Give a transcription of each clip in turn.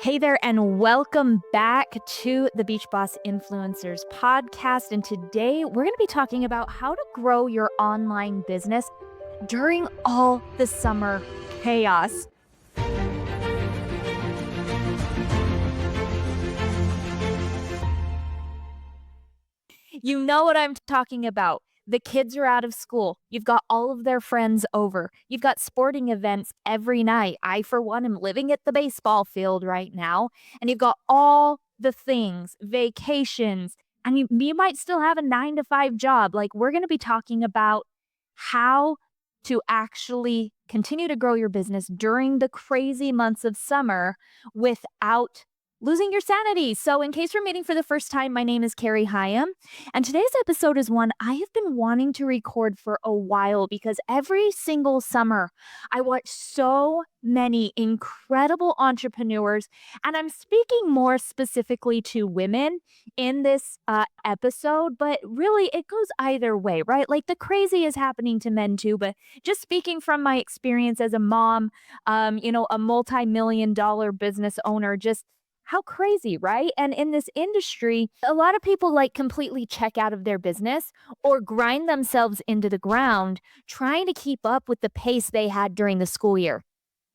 Hey there, and welcome back to the Beach Boss Influencers podcast. And today we're going to be talking about how to grow your online business during all the summer chaos. You know what I'm talking about. The kids are out of school. You've got all of their friends over. You've got sporting events every night. I, for one, am living at the baseball field right now. And you've got all the things, vacations, and you might still have a 9 to 5 job. Like, we're going to be talking about how to actually continue to grow your business during the crazy months of summer without losing your sanity. So, in case you're meeting for the first time, my name is Cari Higham. And today's episode is one I have been wanting to record for a while because every single summer I watch so many incredible entrepreneurs. And I'm speaking more specifically to women in this episode, but really it goes either way, right? Like the crazy is happening to men too. But just speaking from my experience as a mom, a multi-million-dollar business owner, just how crazy, right? And in this industry, a lot of people like completely check out of their business or grind themselves into the ground trying to keep up with the pace they had during the school year.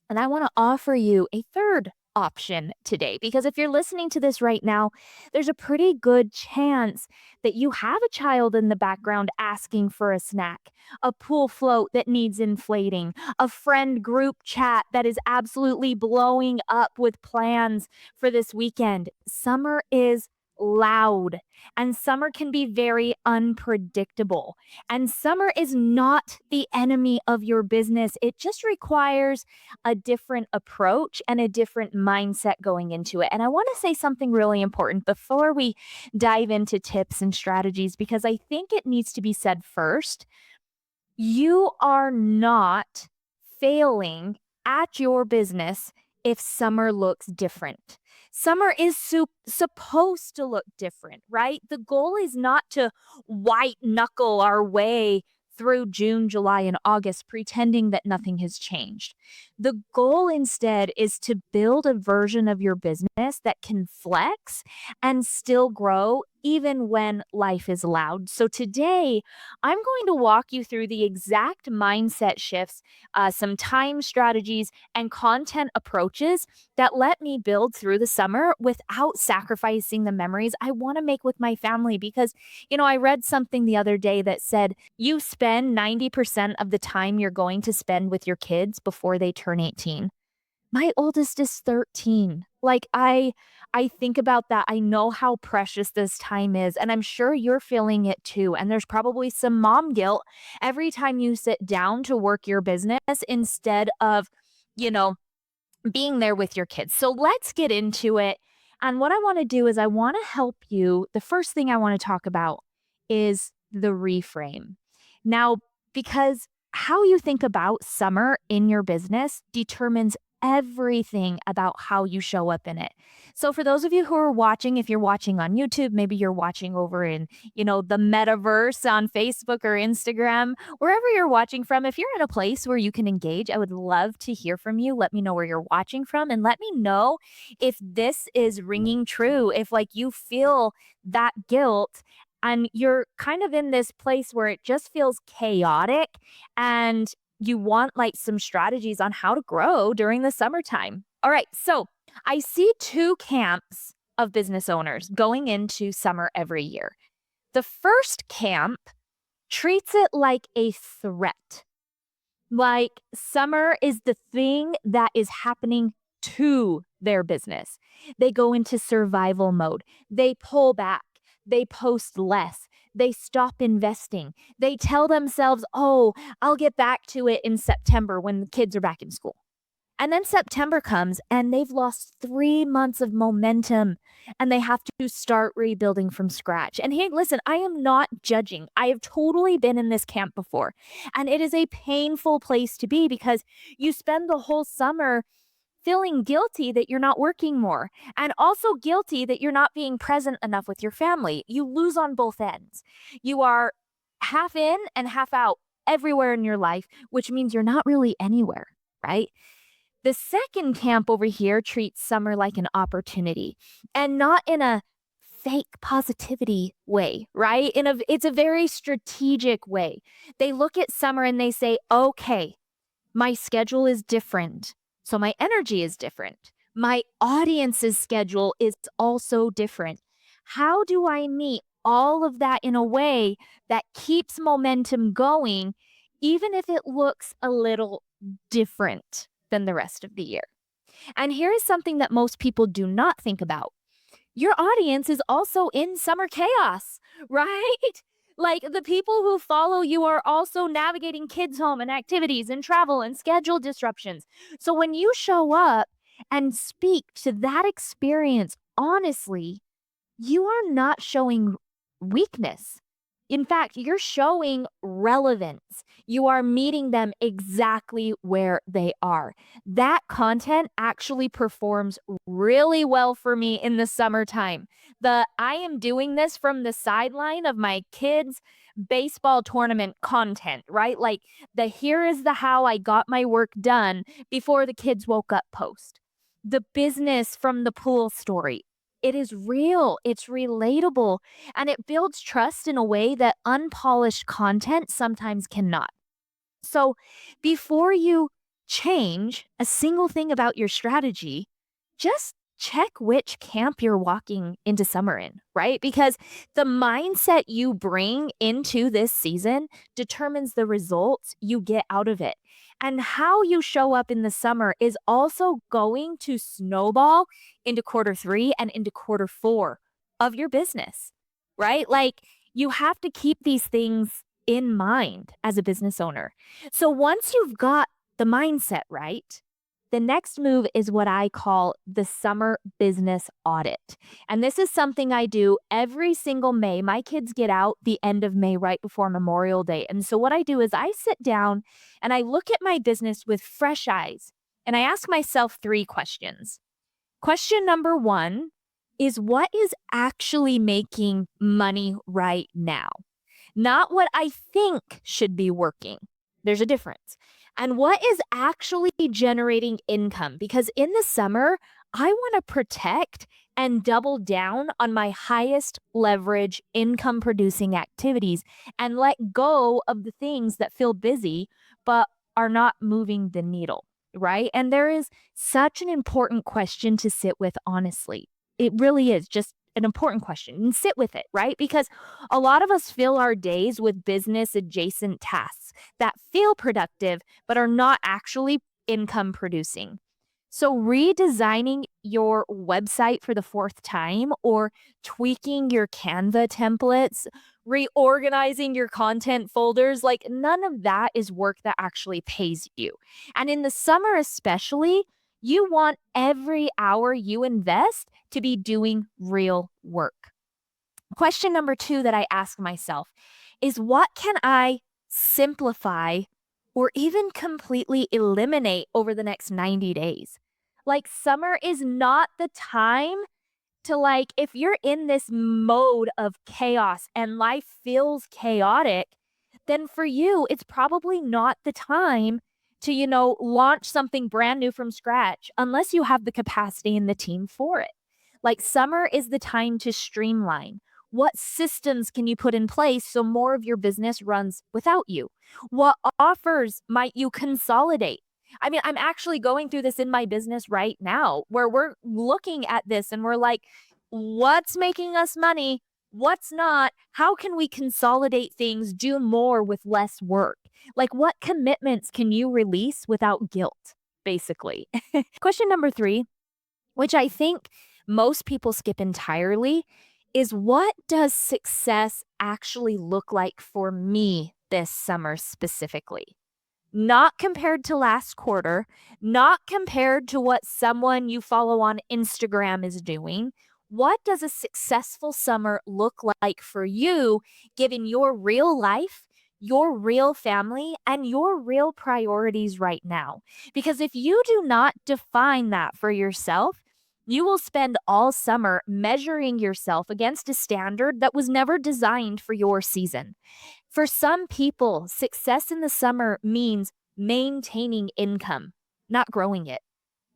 And I want to offer you a third option today because if you're listening to this right now, there's a pretty good chance that you have a child in the background asking for a snack, a pool float that needs inflating, a friend group chat that is absolutely blowing up with plans for this weekend. Summer is loud and summer can be very unpredictable. And summer is not the enemy of your business. It just requires a different approach and a different mindset going into it. And I want to say something really important before we dive into tips and strategies, because I think it needs to be said first. You are not failing at your business if summer looks different. Summer is supposed to look different, right? The goal is not to white knuckle our way through June, July, and August, pretending that nothing has changed. The goal instead is to build a version of your business that can flex and still grow even when life is loud. So today, I'm going to walk you through the exact mindset shifts, some time strategies, and content approaches that let me build through the summer without sacrificing the memories I want to make with my family. Because, I read something the other day that said you spend 90% of the time you're going to spend with your kids before they turn 18. My oldest is 13. Like I think about that. I know how precious this time is, and I'm sure you're feeling it too. And there's probably some mom guilt every time you sit down to work your business instead of, you know, being there with your kids. So let's get into it. And what I want to do is I want to help you. The first thing I want to talk about is the reframe. Now, because how you think about summer in your business determines everything about how you show up in it. So for those of you who are watching, if you're watching on YouTube, maybe you're watching over in, the metaverse on Facebook or Instagram, wherever you're watching from, if you're in a place where you can engage, I would love to hear from you. Let me know where you're watching from and let me know if this is ringing true, if like you feel that guilt and you're kind of in this place where it just feels chaotic and you want like some strategies on how to grow during the summertime. All right. So I see two camps of business owners going into summer every year. The first camp treats it like a threat. Like summer is the thing that is happening to their business. They go into survival mode. They pull back. They post less. They stop investing. They tell themselves, oh, I'll get back to it in September when the kids are back in school. And then September comes and they've lost 3 months of momentum and they have to start rebuilding from scratch. And hey, listen, I am not judging. I have totally been in this camp before. And it is a painful place to be because you spend the whole summer feeling guilty that you're not working more and also guilty that you're not being present enough with your family. You lose on both ends. You are half in and half out everywhere in your life, which means you're not really anywhere, right? The second camp over here treats summer like an opportunity and not in a fake positivity way, right? It's a very strategic way. They look at summer and they say, "Okay, my schedule is different. So my energy is different. My audience's schedule is also different. How do I meet all of that in a way that keeps momentum going, even if it looks a little different than the rest of the year?" And here is something that most people do not think about: your audience is also in summer chaos, right? Like the people who follow you are also navigating kids' home and activities and travel and schedule disruptions. So when you show up and speak to that experience honestly, you are not showing weakness. In fact, you're showing relevance. You are meeting them exactly where they are. That content actually performs really well for me in the summertime. I am doing this from the sideline of my kids' baseball tournament content, right? Like the here is the how I got my work done before the kids woke up post. The business from the pool story. It is real, it's relatable, and it builds trust in a way that unpolished content sometimes cannot. So, before you change a single thing about your strategy, just check which camp you're walking into summer in, right? Because the mindset you bring into this season determines the results you get out of it. And how you show up in the summer is also going to snowball into quarter 3 and into quarter 4 of your business, right? Like you have to keep these things in mind as a business owner. So once you've got the mindset right, the next move is what I call the summer business audit. And this is something I do every single May. My kids get out the end of May, right before Memorial Day. And so what I do is I sit down and I look at my business with fresh eyes and I ask myself 3 questions. Question number 1 is, what is actually making money right now? Not what I think should be working. There's a difference. And what is actually generating income? Because in the summer, I want to protect and double down on my highest leverage income producing activities and let go of the things that feel busy but are not moving the needle, right? And there is such an important question to sit with, honestly. It really is just an important question, and sit with it, right? Because a lot of us fill our days with business adjacent tasks that feel productive but are not actually income producing. So, redesigning your website for the fourth time, or tweaking your Canva templates, reorganizing your content folders, like none of that is work that actually pays you. And in the summer, especially, you want every hour you invest to be doing real work. Question number 2 that I ask myself is, what can I simplify or even completely eliminate over the next 90 days? Like, summer is not the time to, like, if you're in this mode of chaos and life feels chaotic, then for you, it's probably not the time to, launch something brand new from scratch unless you have the capacity and the team for it. Like, summer is the time to streamline. What systems can you put in place so more of your business runs without you? What offers might you consolidate? I mean, I'm actually going through this in my business right now where we're looking at this and we're like, what's making us money? What's not? How can we consolidate things, do more with less work? Like, what commitments can you release without guilt, basically? Question number 3, which I think most people skip entirely, is, what does success actually look like for me this summer specifically? Not compared to last quarter, not compared to what someone you follow on Instagram is doing. What does a successful summer look like for you, given your real life, your real family, and your real priorities right now? Because if you do not define that for yourself, you will spend all summer measuring yourself against a standard that was never designed for your season. For some people, success in the summer means maintaining income, not growing it.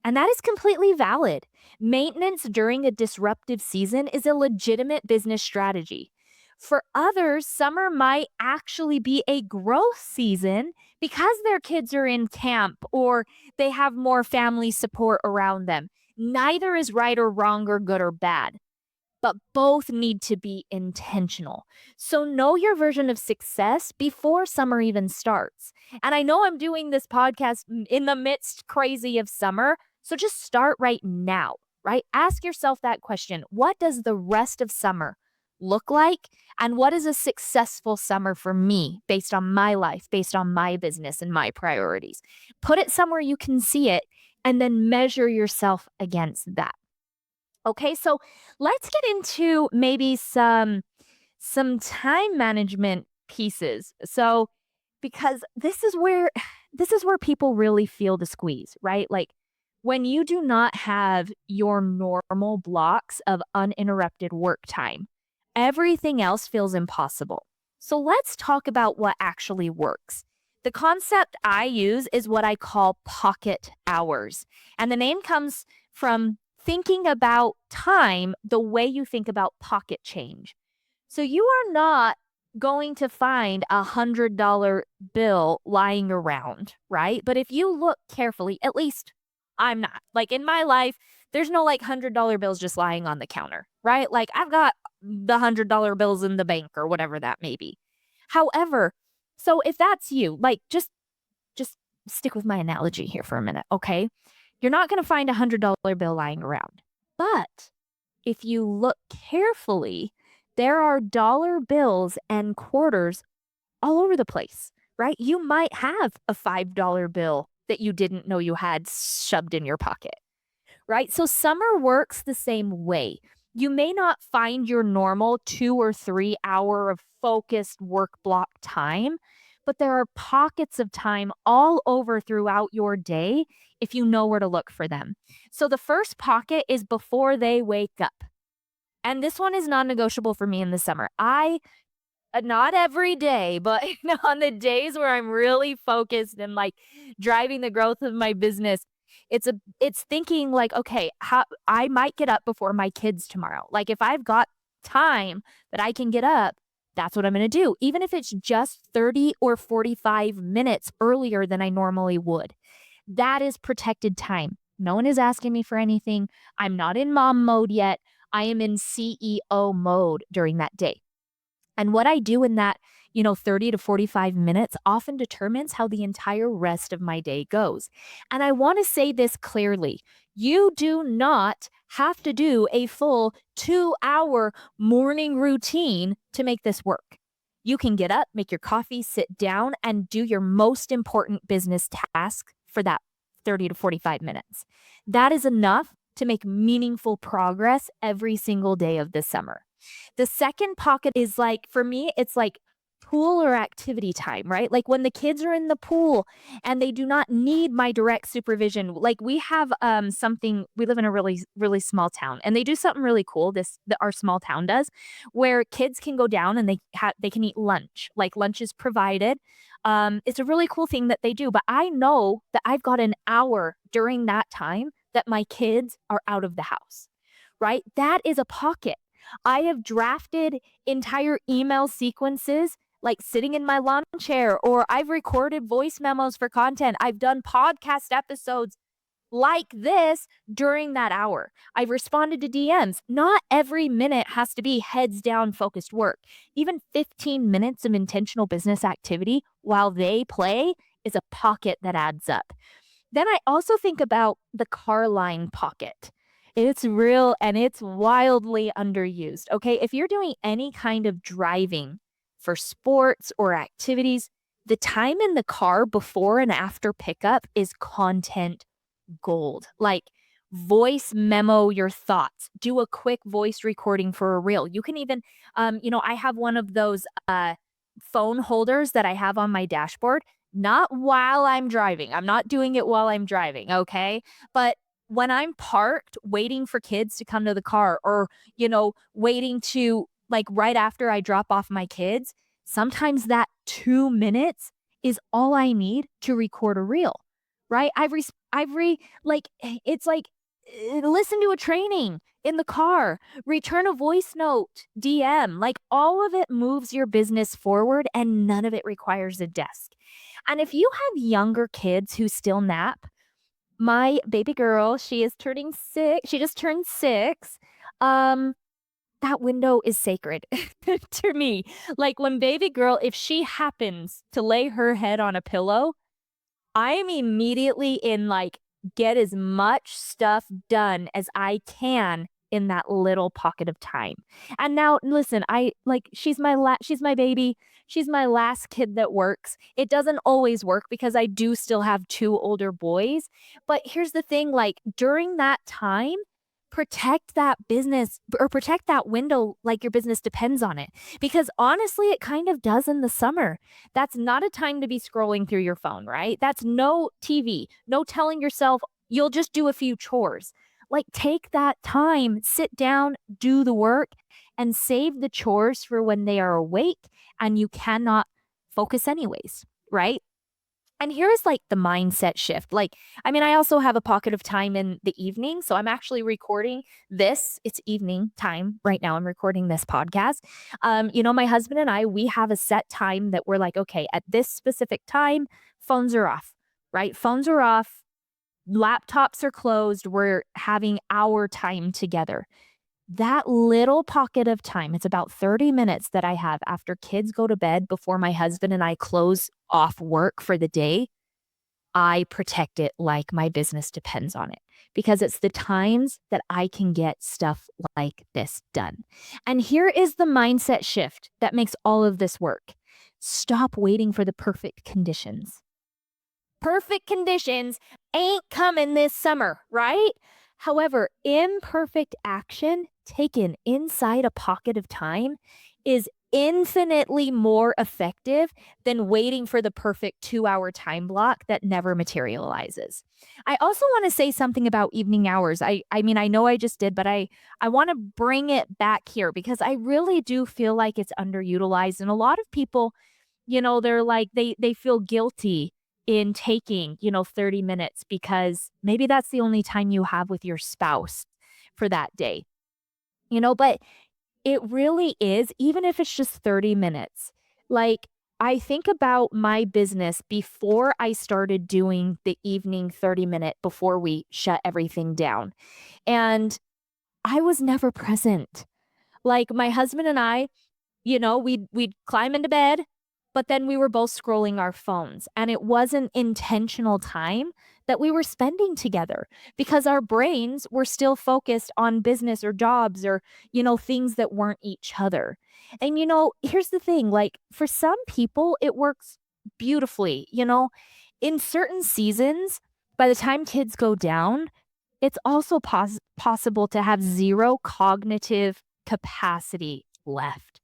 And that is completely valid. Maintenance during a disruptive season is a legitimate business strategy. For others, summer might actually be a growth season because their kids are in camp or they have more family support around them. Neither is right or wrong or good or bad, but both need to be intentional. So know your version of success before summer even starts. And I know I'm doing this podcast in the midst crazy of summer, so just start right now, right? Ask yourself that question. What does the rest of summer look like? And what is a successful summer for me based on my life, based on my business and my priorities? Put it somewhere you can see it and then measure yourself against that. Okay, so let's get into maybe some time management pieces. So because this is where people really feel the squeeze, right? Like when you do not have your normal blocks of uninterrupted work time, everything else feels impossible. So let's talk about what actually works. The concept I use is what I call pocket hours. And the name comes from thinking about time the way you think about pocket change. So you are not going to find $100 bill lying around, right? But if you look carefully, at least I'm not. Like in my life, there's no like $100 bills just lying on the counter, right? Like I've got the $100 bills in the bank or whatever that may be. However, so if that's you, like just stick with my analogy here for a minute, okay? You're not going to find a $100 bill lying around. But if you look carefully, there are dollar bills and quarters all over the place, right? You might have a $5 bill that you didn't know you had shoved in your pocket, right? So summer works the same way. You may not find your normal 2 or 3 hour of focused work block time, but there are pockets of time all over throughout your day if you know where to look for them. So the first pocket is before they wake up. And this one is non-negotiable for me in the summer. Not every day, but on the days where I'm really focused and like driving the growth of my business, it's thinking like, okay, how I might get up before my kids tomorrow. Like if I've got time that I can get up, that's what I'm going to do, even if it's just 30 or 45 minutes earlier than I normally would. That is protected time. No one is asking me for anything. I'm not in mom mode yet. I am in CEO mode during that day. And what I do in that, 30 to 45 minutes often determines how the entire rest of my day goes. And I want to say this clearly. You do not have to do a full 2 hour morning routine to make this work. You can get up, make your coffee, sit down, and do your most important business task for that 30 to 45 minutes. That is enough to make meaningful progress every single day of the summer. The second pocket is like, for me, it's like pool or activity time, right? Like when the kids are in the pool and they do not need my direct supervision. Like we have something, we live in a really, really small town and they do something really cool. Our small town does, where kids can go down and they can eat lunch. Like lunch is provided. It's a really cool thing that they do. But I know that I've got an hour during that time that my kids are out of the house, right? That is a pocket. I have drafted entire email sequences like sitting in my lawn chair, or I've recorded voice memos for content. I've done podcast episodes like this during that hour. I've responded to DMs. Not every minute has to be heads down focused work. Even 15 minutes of intentional business activity while they play is a pocket that adds up. Then I also think about the car line pocket. It's real and it's wildly underused. Okay. If you're doing any kind of driving for sports or activities, the time in the car before and after pickup is content gold. Like voice memo your thoughts, do a quick voice recording for a reel. You can even, I have one of those phone holders that I have on my dashboard, not while I'm driving. I'm not doing it while I'm driving. Okay. But when I'm parked waiting for kids to come to the car or, waiting to like right after I drop off my kids, sometimes that 2 minutes is all I need to record a reel, right? It's like, listen to a training in the car, return a voice note, DM, like all of it moves your business forward and none of it requires a desk. And if you have younger kids who still nap, my baby girl, she is turning 6. She just turned 6. Um, that window is sacred to me. Like when baby girl, if she happens to lay her head on a pillow, I'm immediately in like, get as much stuff done as I can in that little pocket of time. And now listen, she's my baby. She's my last kid that works. It doesn't always work because I do still have 2 older boys. But here's the thing, like during that time, protect that business or protect that window like your business depends on it. Because honestly, it kind of does in the summer. That's not a time to be scrolling through your phone, right? That's no TV, no telling yourself you'll just do a few chores. Like, take that time, sit down, do the work, and save the chores for when they are awake and you cannot focus, anyways, right? And here's like the mindset shift. Like, I mean, I also have a pocket of time in the evening. So I'm actually recording this. It's evening time right now. I'm recording this podcast. My husband and I, we have a set time that we're like, okay, at this specific time, phones are off, right? Phones are off. Laptops are closed. We're having our time together. That little pocket of time, it's about 30 minutes that I have after kids go to bed before my husband and I close off work for the day. I protect it like my business depends on it because it's the times that I can get stuff like this done. And here is the mindset shift that makes all of this work. Stop waiting for the perfect conditions. Perfect conditions ain't coming this summer, right? However, imperfect action taken inside a pocket of time is infinitely more effective than waiting for the perfect 2-hour time block that never materializes. I also want to say something about evening hours. I mean, I know I just did, but I want to bring it back here because I really do feel like it's underutilized and a lot of people, they're like they feel guilty in taking, 30 minutes because maybe that's the only time you have with your spouse for that day. But it really is, even if it's just 30 minutes. Like, I think about my business before I started doing the evening 30-minute before we shut everything down. And I was never present. Like, my husband and I, we'd climb into bed, but then we were both scrolling our phones, and it wasn't intentional time that we were spending together because our brains were still focused on business or jobs or, things that weren't each other. And, here's the thing, like for some people, it works beautifully, in certain seasons, by the time kids go down, it's also possible to have zero cognitive capacity left.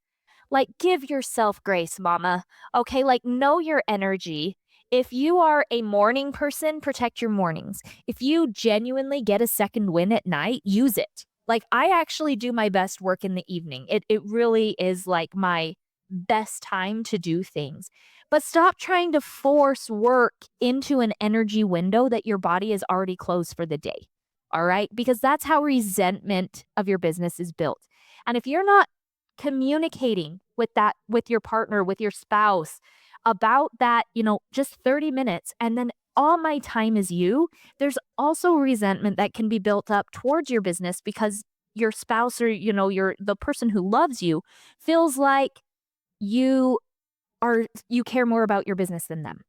Like, give yourself grace, mama. Okay, like, know your energy. If you are a morning person, protect your mornings. If you genuinely get a second win at night, use it. Like, I actually do my best work in the evening. It really is like my best time to do things. But stop trying to force work into an energy window that your body is already closed for the day. All right? Because that's how resentment of your business is built. And if you're not communicating with your partner, with your spouse about that, just 30 minutes and then all my time is you, there's also resentment that can be built up towards your business because your spouse or the person who loves you feels like you you care more about your business than them.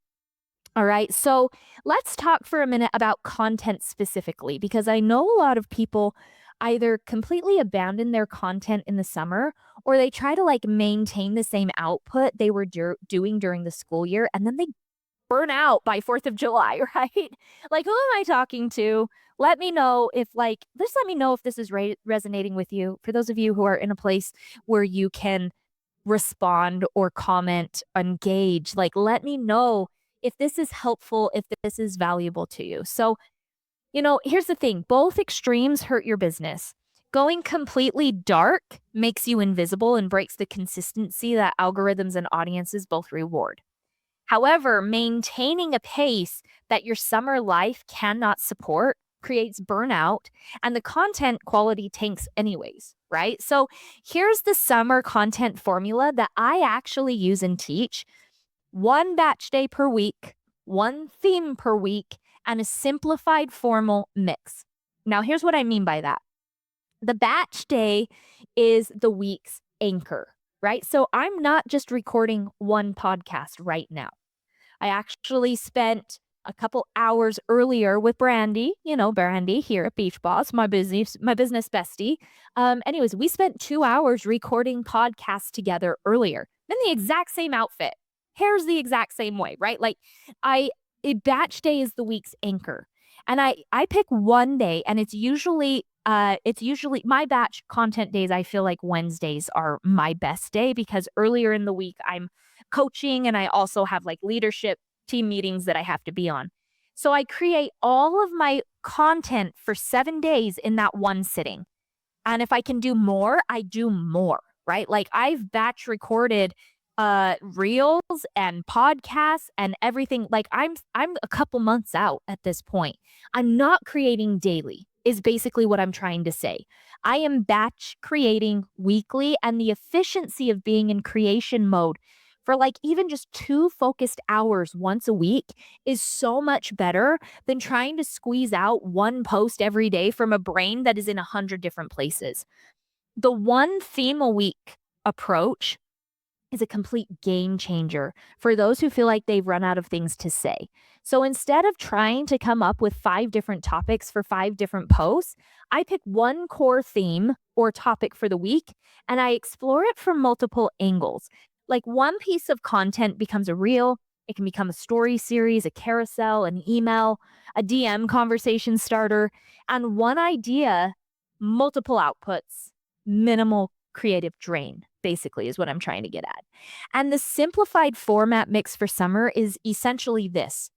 All right. So let's talk for a minute about content specifically, because I know a lot of people either completely abandon their content in the summer or they try to like maintain the same output they were doing during the school year and then they burn out by 4th of July, right? Like, who am I talking to? Let me know if this is resonating with you. For those of you who are in a place where you can respond or comment, engage. Like, let me know if this is helpful, if this is valuable to you. So, here's the thing, both extremes hurt your business. Going completely dark makes you invisible and breaks the consistency that algorithms and audiences both reward. However, maintaining a pace that your summer life cannot support creates burnout and the content quality tanks anyways, right? So here's the summer content formula that I actually use and teach: one batch day per week, one theme per week, and a simplified formal mix. Now, here's what I mean by that. The batch day is the week's anchor, right? So I'm not just recording one podcast right now. I actually spent a couple hours earlier with Brandy, Brandy here at Beach Boss, my business bestie. Anyways, we spent 2 hours recording podcasts together earlier in the exact same outfit. Hair's the exact same way, right? Like I a batch day is the week's anchor. And I pick one day, and it's usually my batch content days. I feel like Wednesdays are my best day because earlier in the week I'm coaching and I also have like leadership team meetings that I have to be on. So I create all of my content for 7 days in that one sitting. And if I can do more, I do more, right? Like I've batch recorded reels and podcasts and everything. Like I'm a couple months out at this point. I'm not creating daily is basically what I'm trying to say. I am batch creating weekly, and the efficiency of being in creation mode for like even just 2 focused hours once a week is so much better than trying to squeeze out one post every day from a brain that is in 100 different places. The one theme a week approach is a complete game changer for those who feel like they've run out of things to say. So instead of trying to come up with 5 different topics for 5 different posts, I pick one core theme or topic for the week and I explore it from multiple angles. Like one piece of content becomes a reel, it can become a story series, a carousel, an email, a DM conversation starter, and one idea, multiple outputs, minimal creative drain, basically, is what I'm trying to get at. And the simplified format mix for summer is essentially this: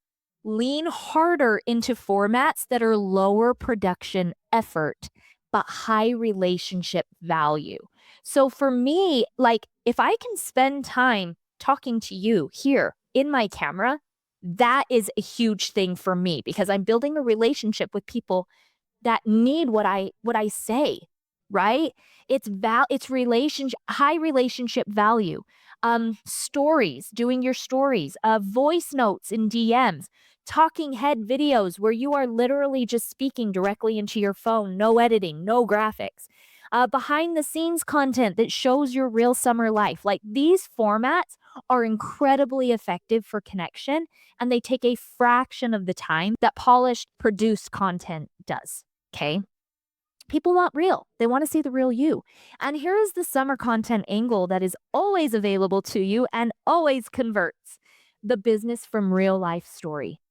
lean harder into formats that are lower production effort, but high relationship value. So for me, like if I can spend time talking to you here in my camera, that is a huge thing for me because I'm building a relationship with people that need what I say, right? It's relationship high relationship value. Stories, doing your stories, voice notes in DMs, talking head videos where you are literally just speaking directly into your phone, no editing, no graphics. Behind the scenes content that shows your real summer life. Like these formats are incredibly effective for connection and they take a fraction of the time that polished produced content does. Okay. People want real. They want to see the real you. And here is the summer content angle that is always available to you and always converts: the business from real life story.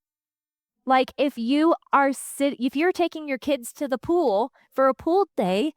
Like if you're taking your kids to the pool for a pool day,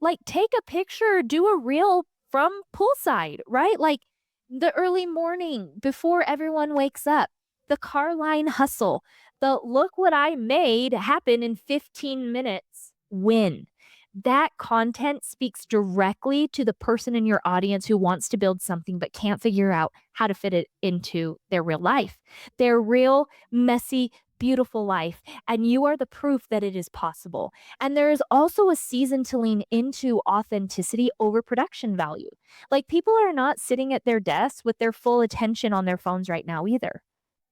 like take a picture, do a reel from poolside, right? Like the early morning before everyone wakes up, the car line hustle, the look what I made happen in 15 minutes win. That content speaks directly to the person in your audience who wants to build something but can't figure out how to fit it into their real life, their real, messy, beautiful life. And you are the proof that it is possible. And there is also a season to lean into authenticity over production value. Like people are not sitting at their desks with their full attention on their phones right now either.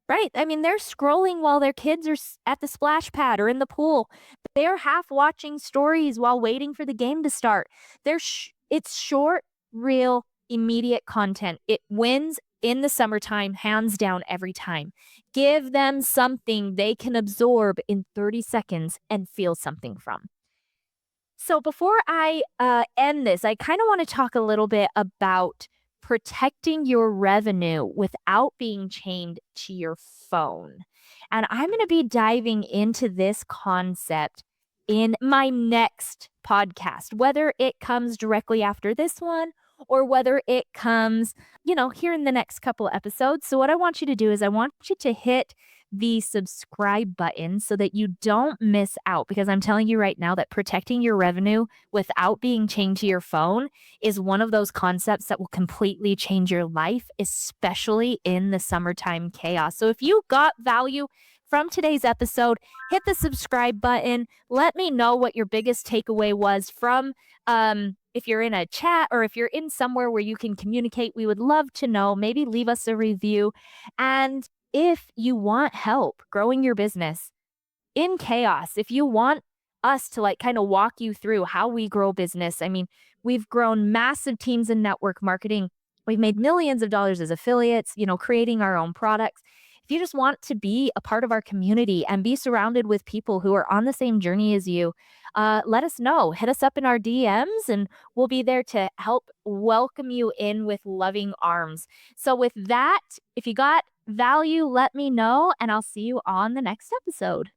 Right. I mean, they're scrolling while their kids are at the splash pad or in the pool. They're half watching stories while waiting for the game to start. It's short, real, immediate content. It wins in the summertime, hands down, every time. Give them something they can absorb in 30 seconds and feel something from. So before I end this, I kind of want to talk a little bit about protecting your revenue without being chained to your phone. And I'm going to be diving into this concept in my next podcast, whether it comes directly after this one or whether it comes, here in the next couple episodes. So what I want you to do is I want you to hit the subscribe button so that you don't miss out. Because I'm telling you right now that protecting your revenue without being chained to your phone is one of those concepts that will completely change your life, especially in the summertime chaos. So if you got value from today's episode, hit the subscribe button. Let me know what your biggest takeaway was from if you're in a chat or if you're in somewhere where you can communicate, we would love to know. Maybe leave us a review. And if you want help growing your business in chaos, if you want us to like kind of walk you through how we grow business, I mean, we've grown massive teams in network marketing. We've made millions of dollars as affiliates, creating our own products. If you just want to be a part of our community and be surrounded with people who are on the same journey as you, let us know. Hit us up in our DMs and we'll be there to help welcome you in with loving arms. So, with that, if you got value, let me know, and I'll see you on the next episode.